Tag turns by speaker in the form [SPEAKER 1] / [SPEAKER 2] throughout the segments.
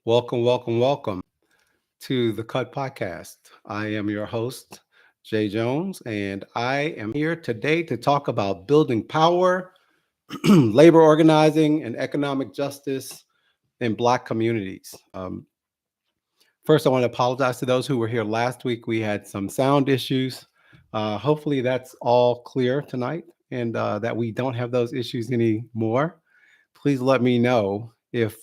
[SPEAKER 1] Welcome, welcome, welcome to the Cut Podcast. I am your host, Jay Jones, and I am here today to talk about building power, labor organizing, and economic justice in Black communities. First, I want to apologize to those who were here last week. We had some sound issues. Hopefully, that's all clear tonight and that we don't have those issues anymore. Please let me know if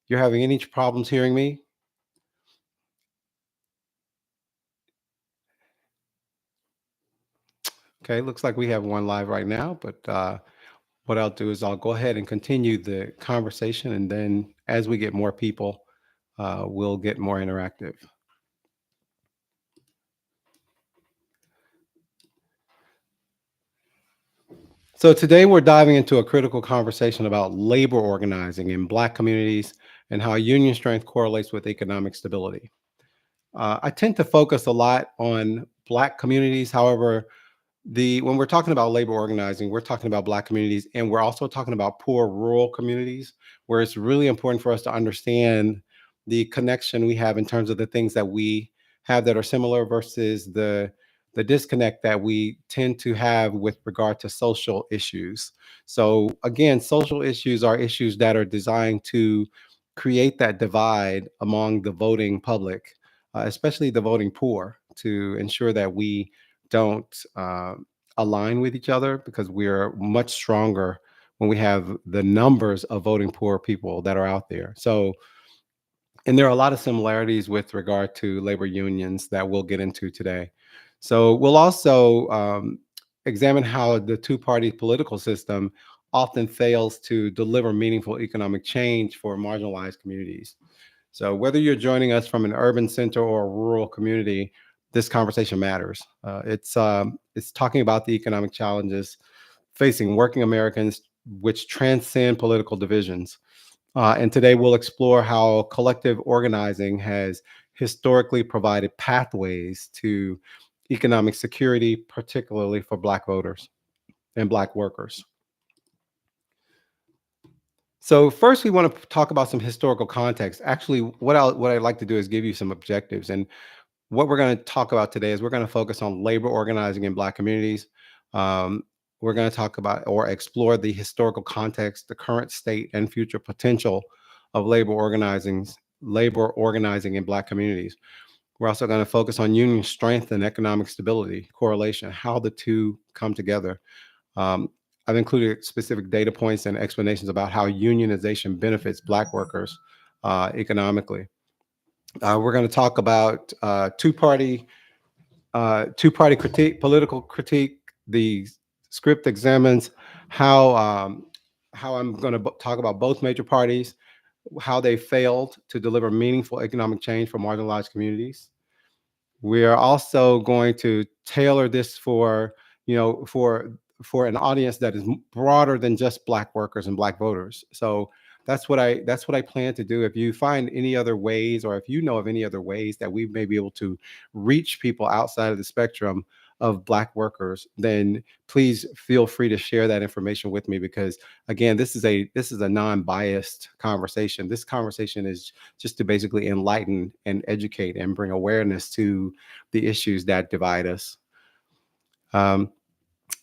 [SPEAKER 1] you're having any problems hearing me. Okay, looks like we have one live right now, but what I'll do is I'll go ahead and continue the conversation, and then as we get more people, we'll get more interactive. So today we're diving into a critical conversation about labor organizing in Black communities and how union strength correlates with economic stability. I tend to focus a lot on Black communities. However, the when we're talking about labor organizing, we're talking about Black communities, and we're also talking about poor rural communities, where it's really important for us to understand the connection we have in terms of the things that we have that are similar versus the disconnect that we tend to have with regard to social issues. So again, social issues are issues that are designed to create that divide among the voting public, especially the voting poor, to ensure that we don't align with each other because we're much stronger when we have the numbers of voting poor people that are out there. So, and there are a lot of similarities with regard to labor unions that we'll get into today. So, we'll also examine how the two party political system often fails to deliver meaningful economic change for marginalized communities. So, whether you're joining us from an urban center or a rural community, this conversation matters. It's talking about the economic challenges facing working Americans, which transcend political divisions. And today we'll explore how collective organizing has historically provided pathways to economic security, particularly for Black voters and Black workers. So first, we want to talk about some historical context. Actually, what I'd like to do is give you some objectives. And what we're going to talk about today is we're going to focus on labor organizing in Black communities. Um, we're going to talk about or explore the historical context, the current state, and future potential of labor organizing in Black communities. We're also going to focus on union strength and economic stability correlation, how the two come together. Um, I've included specific data points and explanations about how unionization benefits Black workers economically. We're going to talk about two-party critique, political critique. The script examines how how I'm going to talk about both major parties, how they failed to deliver meaningful economic change for marginalized communities. We are also going to tailor this for for an audience that is broader than just Black workers and Black voters. So that's what I plan to do. If you find any other ways, or if you know of any other ways that we may be able to reach people outside of the spectrum of Black workers, then please feel free to share that information with me, because again, this is a non-biased conversation. This conversation is just to basically enlighten and educate and bring awareness to the issues that divide us. Um,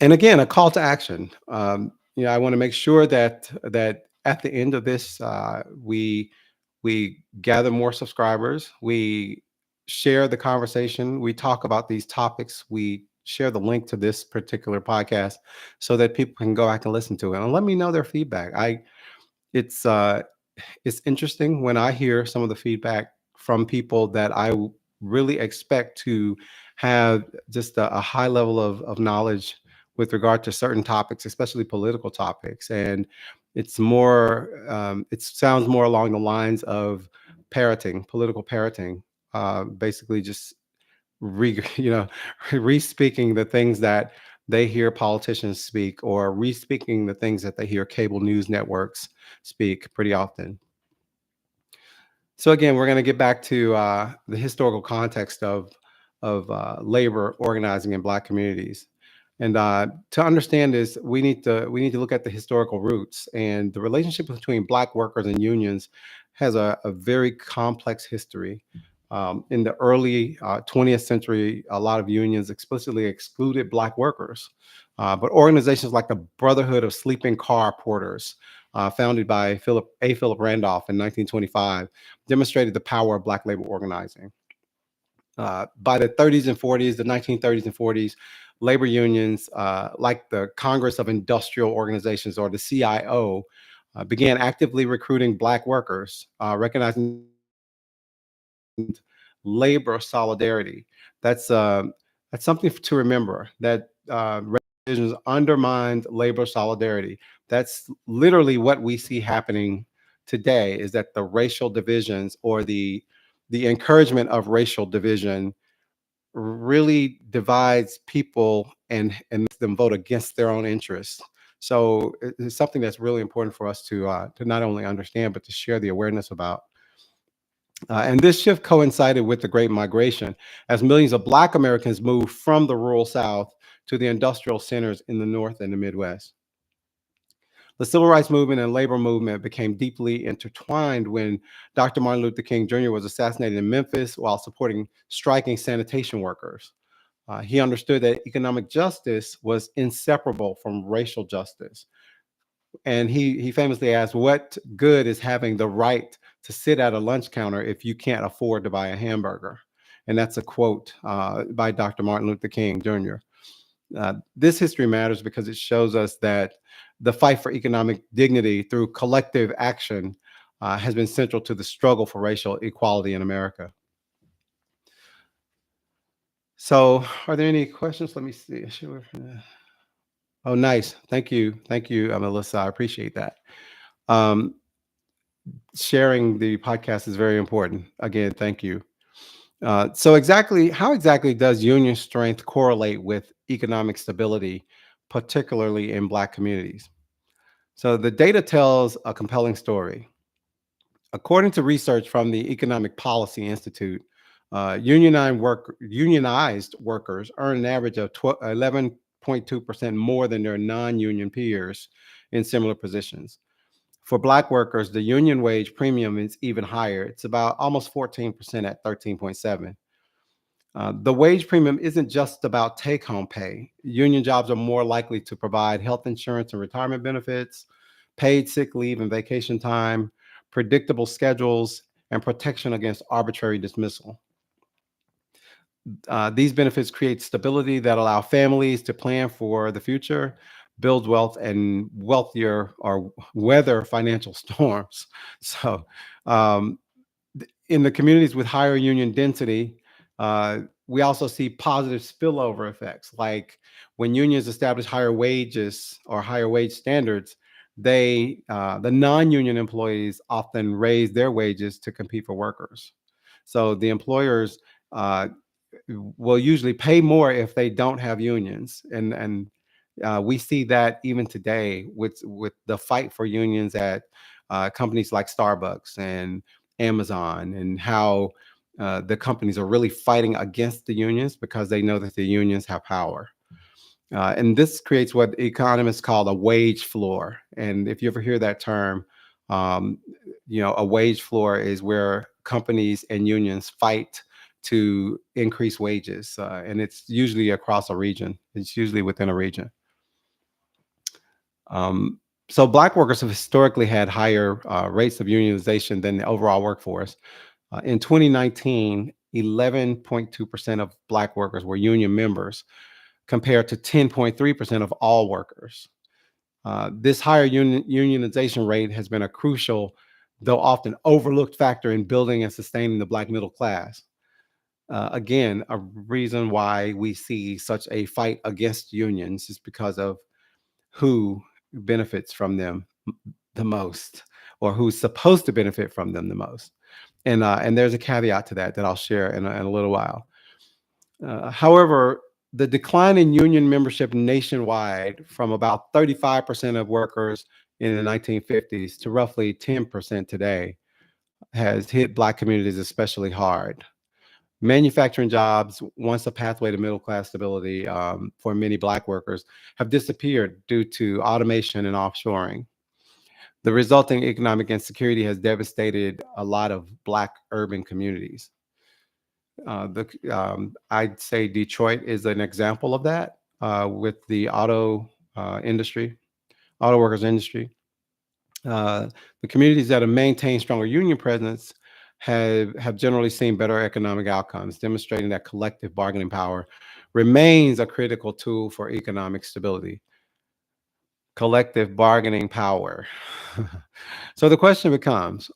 [SPEAKER 1] and again, a call to action. I want to make sure that at the end of this, we gather more subscribers. We share the conversation. We talk about these topics. We share the link to this particular podcast so that people can go back and listen to it and let me know their feedback. It's uh, it's interesting when I hear some of the feedback from people that really expect to have just a high level of knowledge with regard to certain topics, especially political topics. And it sounds more along the lines of parroting, political parroting, basically just you know, re-speaking the things that they hear politicians speak, or re-speaking the things that they hear cable news networks speak pretty often. So again, we're going to get back to the historical context of labor organizing in Black communities. And to understand this, we need to look at the historical roots, and the relationship between black workers and unions has a very complex history. In the early 20th century, a lot of unions explicitly excluded black workers, but organizations like the Brotherhood of Sleeping Car Porters, founded by Philip Randolph in 1925, demonstrated the power of black labor organizing. By the 30s and 40s, the 1930s and 40s, labor unions like the Congress of Industrial Organizations, or the CIO, began actively recruiting black workers, recognizing labor solidarity. That's uh, that's something to remember. That decisions undermined labor solidarity. That's literally what we see happening today. Is that the racial divisions, or the encouragement of racial division, really divides people and makes them vote against their own interests. So it's something that's really important for us to not only understand but to share the awareness about. And this shift coincided with the Great Migration, as millions of Black Americans moved from the rural South to the industrial centers in the North and the Midwest. The civil rights movement and labor movement became deeply intertwined when Dr. Martin Luther King Jr. was assassinated in Memphis while supporting striking sanitation workers. He understood that economic justice was inseparable from racial justice. And he famously asked, "What good is having the right to sit at a lunch counter if you can't afford to buy a hamburger?" And that's a quote by Dr. Martin Luther King Jr. This history matters because it shows us that the fight for economic dignity through collective action has been central to the struggle for racial equality in America. So, are there any questions? Let me see. Sure. Oh, nice. Thank you, Melissa. I appreciate that. Um, Sharing the podcast is very important. Again, thank you. So, how exactly does union strength correlate with economic stability, particularly in Black communities? So, the data tells a compelling story. According to research from the Economic Policy Institute, unionized workers earn an average of 11.2% more than their non-union peers in similar positions. For Black workers, the union wage premium is even higher. It's about almost 14% at 13.7. The wage premium isn't just about take home pay. Union jobs are more likely to provide health insurance and retirement benefits, paid sick leave and vacation time, predictable schedules, and protection against arbitrary dismissal. These benefits create stability that allow families to plan for the future, build wealth, and wealthier or weather financial storms. So, um, in the communities with higher union density, we also see positive spillover effects. Like when unions establish higher wages or higher wage standards, the non-union employees often raise their wages to compete for workers. So the employers uh, will usually pay more if they don't have unions, and we see that even today with the fight for unions at companies like Starbucks and Amazon, and how the companies are really fighting against the unions because they know that the unions have power. And this creates what economists call a wage floor. And if you ever hear that term, um, a wage floor is where companies and unions fight to increase wages. And it's usually across a region, it's usually within a region. Um, so, Black workers have historically had higher rates of unionization than the overall workforce. In 2019, 11.2% of Black workers were union members, compared to 10.3% of all workers. This higher unionization rate has been a crucial, though often overlooked, factor in building and sustaining the Black middle class. Again, a reason why we see such a fight against unions is because of who benefits from them the most, or who's supposed to benefit from them the most. And there's a caveat to that I'll share in a little while. However, the decline in union membership nationwide from about 35% of workers in the 1950s to roughly 10% today has hit Black communities especially hard. Manufacturing jobs, once a pathway to middle class stability for many Black workers, have disappeared due to automation and offshoring. The resulting economic insecurity has devastated a lot of Black urban communities. I'd say Detroit is an example of that with the industry, auto workers industry. Uh, the communities that have maintained stronger union presence have generally seen better economic outcomes, demonstrating that collective bargaining power remains a critical tool for economic stability. Collective bargaining power. So the question becomes,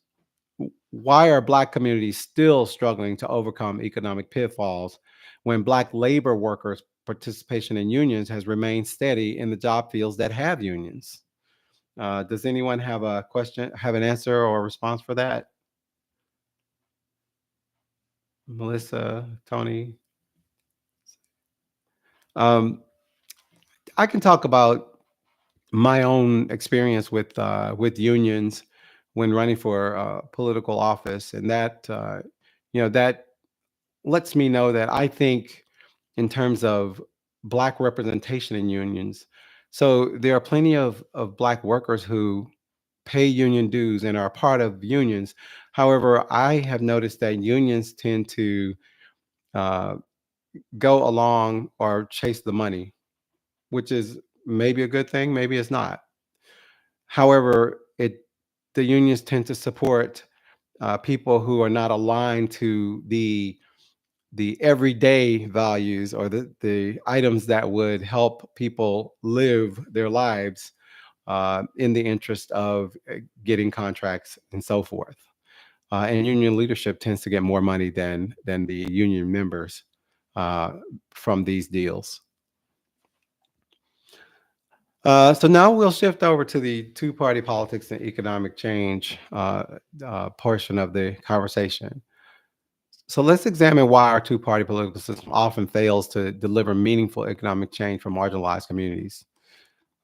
[SPEAKER 1] why are Black communities still struggling to overcome economic pitfalls when Black labor workers' participation in unions has remained steady in the job fields that have unions? Does anyone have a question, have an answer or a response for that? Melissa, Tony? Um, I can talk about my own experience with unions when running for political office, and that lets me know that I think in terms of Black representation in unions. So there are plenty of Black workers who pay union dues and are part of unions. However, I have noticed that unions tend to uh, go along or chase the money, which is maybe a good thing, maybe it's not. However, the unions tend to support people who are not aligned to the everyday values or the items that would help people live their lives in the interest of getting contracts and so forth. And union leadership tends to get more money than the union members uh, from these deals. So now we'll shift over to the two-party politics and economic change portion of the conversation. So let's examine why our two-party political system often fails to deliver meaningful economic change for marginalized communities.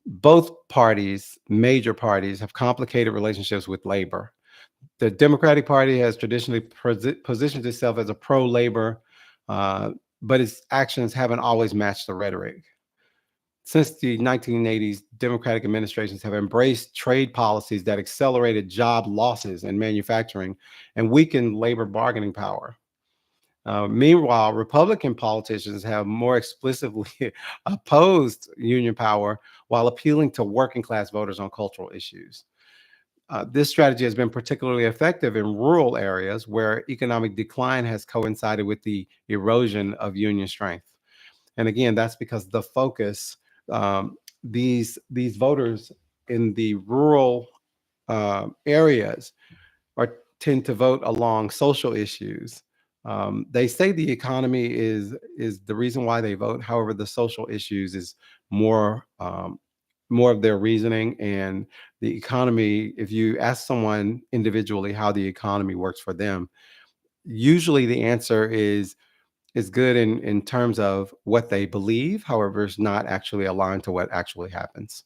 [SPEAKER 1] Both parties, major parties, have complicated relationships with labor. The Democratic Party has traditionally positioned itself as a pro-labor, uh, but its actions haven't always matched the rhetoric. Since the 1980s, Democratic administrations have embraced trade policies that accelerated job losses in manufacturing and weakened labor bargaining power. Meanwhile, Republican politicians have more explicitly opposed union power while appealing to working class voters on cultural issues. This strategy has been particularly effective in rural areas where economic decline has coincided with the erosion of union strength. And again, that's because the focus, these voters in the rural areas or tend to vote along social issues. They say the economy is the reason why they vote. However, the social issues is more more of their reasoning. And the economy, if you ask someone individually how the economy works for them, usually the answer is good in terms of what they believe. However, it's not actually aligned to what actually happens.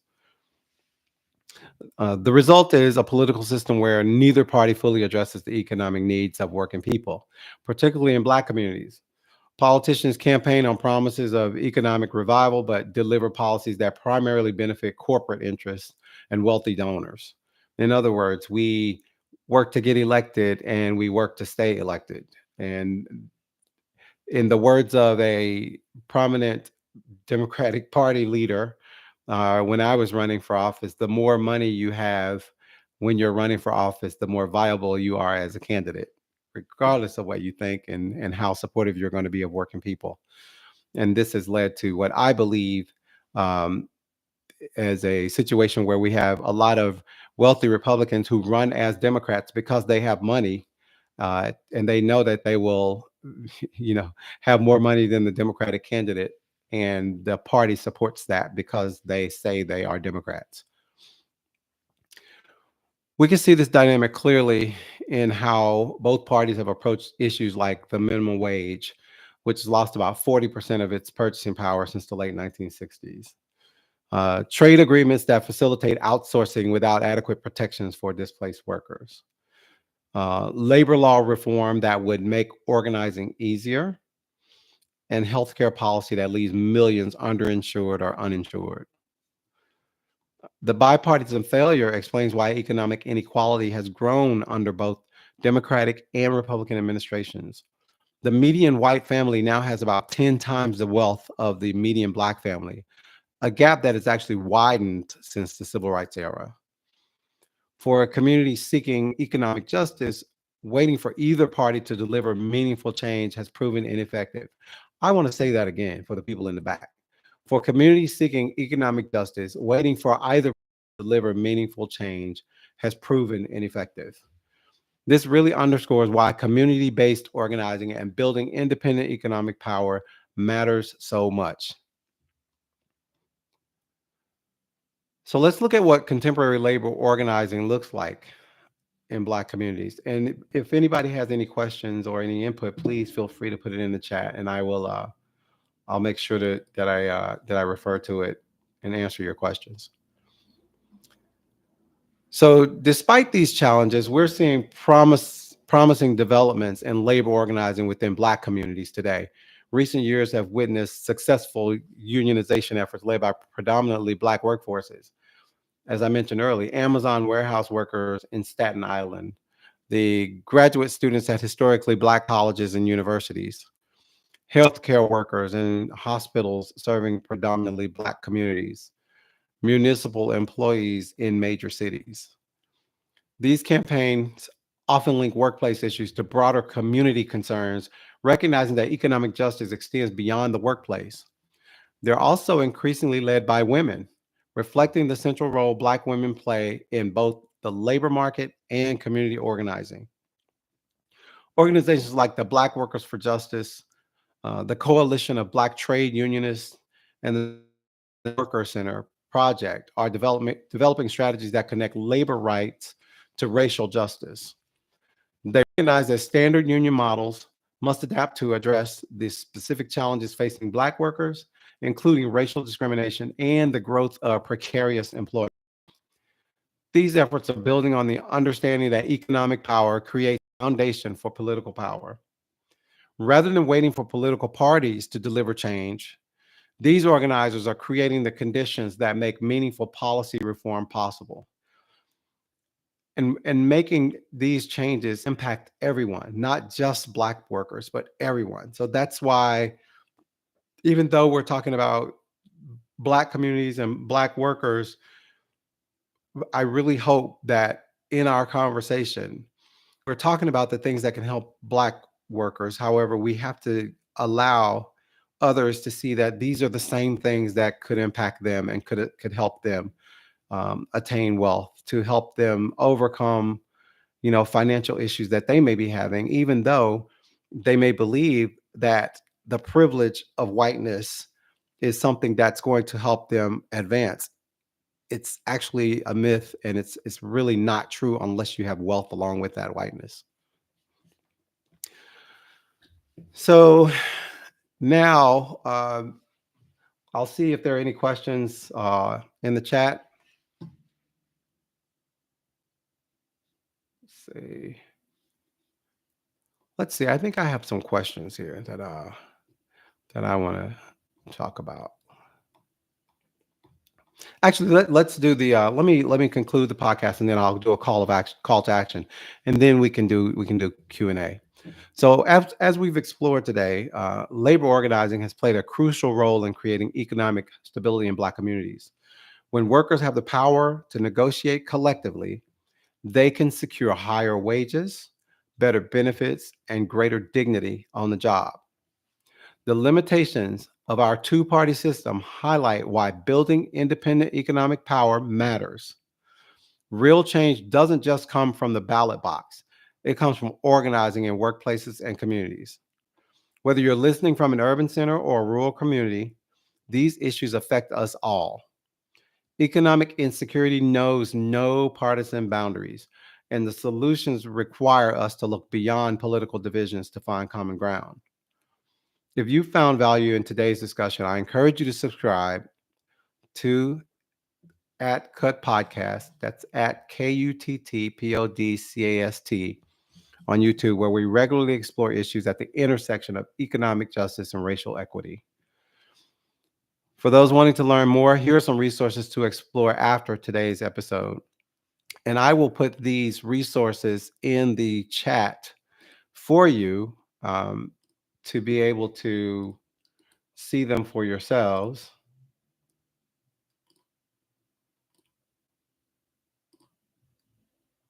[SPEAKER 1] The result is a political system where neither party fully addresses the economic needs of working people, particularly in Black communities. Politicians campaign on promises of economic revival, but deliver policies that primarily benefit corporate interests and wealthy donors. In other words, we work to get elected and we work to stay elected. And in the words of a prominent Democratic Party leader, when I was running for office, the more money you have when you're running for office, the more viable you are as a candidate, regardless of what you think and how supportive you're going to be of working people. And this has led to what I believe um, as a situation where we have a lot of wealthy Republicans who run as Democrats because they have money and they know that they will, you know, have more money than the Democratic candidate, and the party supports that because they say they are Democrats. We can see this dynamic clearly in how both parties have approached issues like the minimum wage, which has lost about 40% of its purchasing power since the late 1960s. Trade agreements that facilitate outsourcing without adequate protections for displaced workers. labor law reform that would make organizing easier, and healthcare policy that leaves millions underinsured or uninsured. The bipartisan failure explains why economic inequality has grown under both Democratic and Republican administrations. The median white family now has about 10 times the wealth of the median black family, a gap that has actually widened since the civil rights era. For a community seeking economic justice, waiting for either party to deliver meaningful change has proven ineffective. I want to say that again for the people in the back. For communities seeking economic justice, waiting for either to deliver meaningful change has proven ineffective. This really underscores why community based organizing and building independent economic power matters so much. So let's look at what contemporary labor organizing looks like in Black communities. And if anybody has any questions or any input, please feel free to put it in the chat, and I'll make sure that I refer to it and answer your questions. So, despite these challenges, we're seeing promising developments in labor organizing within Black communities today. Recent years have witnessed successful unionization efforts led by predominantly Black workforces. As I mentioned earlier, Amazon warehouse workers in Staten Island, the graduate students at historically Black colleges and universities, healthcare workers in hospitals serving predominantly Black communities, municipal employees in major cities. These campaigns often link workplace issues to broader community concerns, recognizing that economic justice extends beyond the workplace. They're also increasingly led by women, reflecting the central role Black women play in both the labor market and community organizing. Organizations like the Black Workers for Justice, the Coalition of Black Trade Unionists, and the Worker Center Project are developing strategies that connect labor rights to racial justice. They recognize that standard union models must adapt to address the specific challenges facing Black workers, including racial discrimination and the growth of precarious employment. These efforts are building on the understanding that economic power creates a foundation for political power. Rather than waiting for political parties to deliver change, these organizers are creating the conditions that make meaningful policy reform possible. And making these changes impact everyone, not just Black workers, but everyone. So that's why, even though we're talking about Black communities and Black workers, I really hope that in our conversation, we're talking about the things that can help Black workers. However, we have to allow others to see that these are the same things that could impact them and could help them attain wealth, to help them overcome, financial issues that they may be having, even though they may believe that the privilege of whiteness is something that's going to help them advance. It's actually a myth, and it's really not true unless you have wealth along with that whiteness. So now I'll see if there are any questions in the chat. Let's see. Let's see. I think I have some questions here that I want to talk about. Actually, let's do the let me conclude the podcast, and then I'll do a call to action, and then we can do Q&A. So as we've explored today, labor organizing has played a crucial role in creating economic stability in Black communities. When workers have the power to negotiate collectively, they can secure higher wages, better benefits, and greater dignity on the job. The limitations of our two-party system highlight why building independent economic power matters. Real change doesn't just come from the ballot box. It comes from organizing in workplaces and communities. Whether you're listening from an urban center or a rural community, these issues affect us all. Economic insecurity knows no partisan boundaries, and the solutions require us to look beyond political divisions to find common ground. If you found value in today's discussion, I encourage you to subscribe to at Cut Podcast. That's at KUTTPODCAST. on YouTube, where we regularly explore issues at the intersection of economic justice and racial equity. For those wanting to learn more, here are some resources to explore after today's episode. And I will put these resources in the chat for you, to be able to see them for yourselves.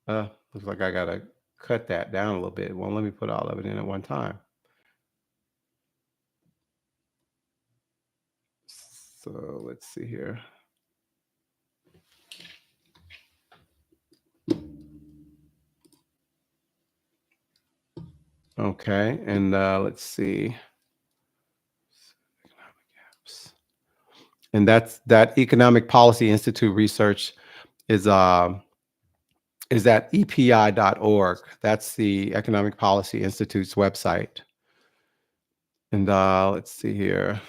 [SPEAKER 1] Looks like I gotta cut that down a little bit. Well, let me put all of it in at one time. So let's see here. Okay, and let's see. And that Economic Policy Institute research is is at epi.org. That's the Economic Policy Institute's website. And let's see here.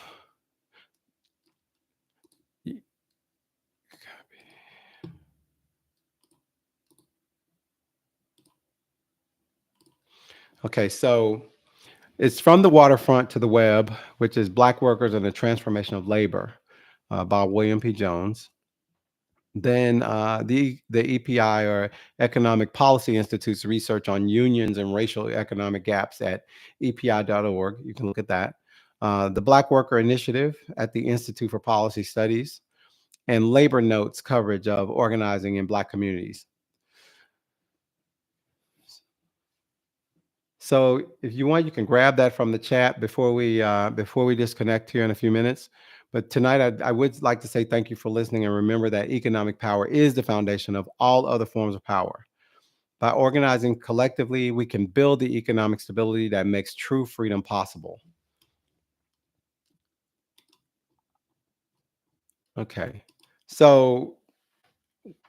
[SPEAKER 1] Okay, so it's From the Waterfront to the Web, which is Black Workers and the Transformation of Labor, by William P. Jones. Then the EPI, or Economic Policy Institute's research on unions and racial economic gaps, at epi.org. You can look at that. The Black Worker Initiative at the Institute for Policy Studies, and Labor Notes coverage of organizing in Black communities. So if you want, you can grab that from the chat before we disconnect here in a few minutes. But tonight, I would like to say thank you for listening, and remember that economic power is the foundation of all other forms of power. By organizing collectively, we can build the economic stability that makes true freedom possible. Okay. So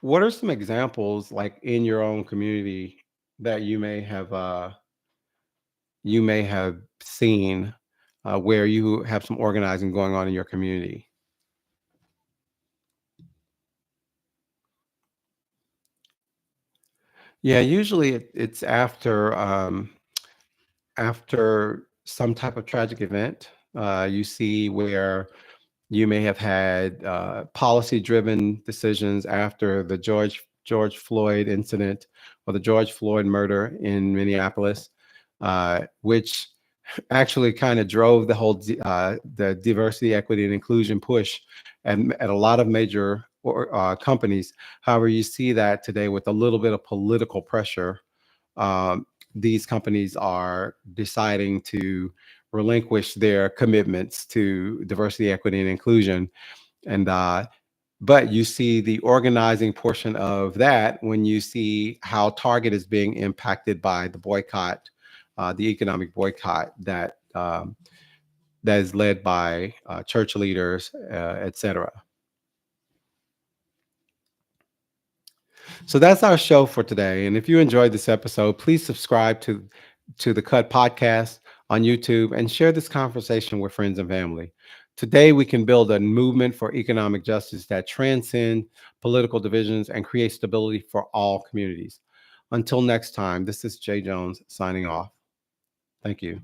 [SPEAKER 1] what are some examples, like in your own community, that you may have seen, where you have some organizing going on in your community? Yeah, usually it's after some type of tragic event. You see where you may have had policy-driven decisions after the George Floyd incident, or the George Floyd murder in Minneapolis, which actually kind of drove the whole the diversity, equity, and inclusion push at a lot of major companies. However, you see that today with a little bit of political pressure, these companies are deciding to relinquish their commitments to diversity, equity, and inclusion. And but you see the organizing portion of that when you see how Target is being impacted by the boycott, the economic boycott that is led by church leaders, etc. So that's our show for today. And if you enjoyed this episode, please subscribe to the Cut Podcast on YouTube, and share this conversation with friends and family. Today, we can build a movement for economic justice that transcend political divisions and create stability for all communities. Until next time, this is Jay Jones signing off. Thank you.